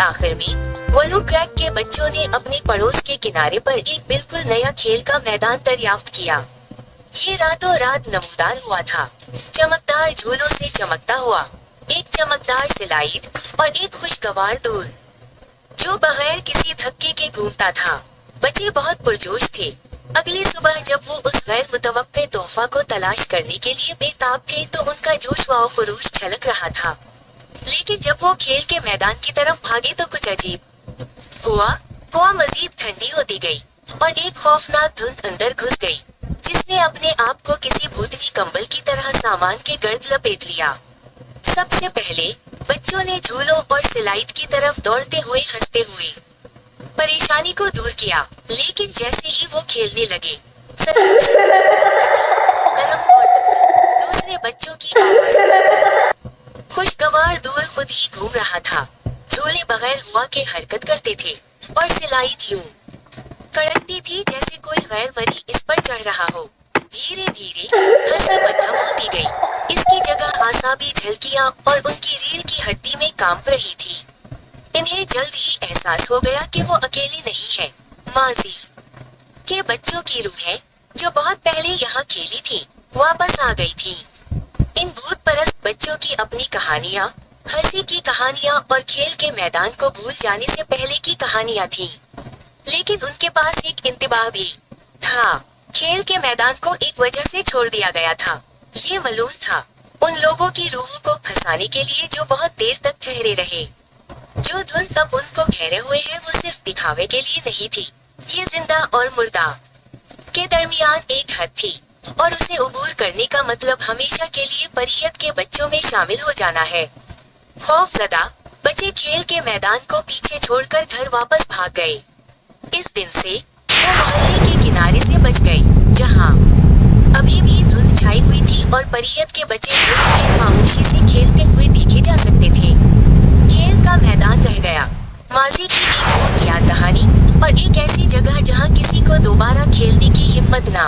आखिर में वलू क्रैक के बच्चों ने अपने पड़ोस के किनारे पर एक बिल्कुल नया खेल का मैदान दरियाफ्त किया। ये रातों रात नमूदार हुआ था, चमकदार झूलों से चमकता हुआ, एक चमकदार स्लाइड और एक खुशगवार दूर जो बगैर किसी धक्के के घूमता था। बच्चे बहुत पुरजोश थे। अगली सुबह जब वो उस गैर मुतवक्के तोहफा को तलाश करने के लिए बेताब थे तो उनका जोश व खुरूश छलक रहा था। लेकिन जब वो खेल के मैदान की तरफ भागे तो कुछ अजीब हुआ मजीद ठंडी होती गई और एक खौफनाक धुंध अंदर घुस गई, जिसने अपने आप को किसी भूतनी कंबल की तरह सामान के गर्द लपेट लिया। सबसे पहले बच्चों ने झूलों और स्लाइड की तरफ दौड़ते हुए हंसते हुए परेशानी को दूर किया, लेकिन जैसे ही वो खेलने लगे नरम और दूर दूसरे बच्चों की आवाज खुशगवार दूर खुद ही घूम रहा था। झूले बगैर हुआ के हरकत करते थे और स्लाइड यूं कड़कती थी जैसे कोई गैर मरी इस पर चढ़ रहा हो। धीरे धीरे हंसी मध्यम होती गई। इसकी जगह आसाबी झलकियां और उनकी रीढ़ की हड्डी में कांप रही थी। इन्हें जल्द ही एहसास हो गया कि वो अकेली नहीं है। माजी के बच्चों की रूहें जो बहुत पहले यहाँ खेली थी वापस आ गई थी। इन भूत परस्त बच्चों की अपनी कहानियाँ, हंसी की कहानियाँ और खेल के मैदान को भूल जाने से पहले की कहानियाँ थीं। लेकिन उनके पास एक इंतबाह भी था। खेल के मैदान को एक वजह से छोड़ दिया गया था। ये मालूम था उन लोगों की रूहों को फंसाने के लिए जो बहुत देर तक ठहरे रहे। जो धुन तब उनको घेरे हुए है वो सिर्फ दिखावे के लिए नहीं थी। ये जिंदा और मुर्दा के दरमियान एक हद थी और उसे उबूर करने का मतलब हमेशा के लिए परीयत के बच्चों में शामिल हो जाना है। खौफजदा बच्चे खेल के मैदान को पीछे छोड़कर घर वापस भाग गए। इस दिन से वो मोहल्ले के किनारे से बच गए, जहाँ अभी भी धुंध छाई हुई थी और परीयत के बच्चे धुंध में खामोशी से खेलते हुए देखे जा सकते थे। खेल का मैदान रह गया, माजी की एक बहुत याद दहानी और एक ऐसी जगह जहाँ किसी को दोबारा खेलने की हिम्मत ना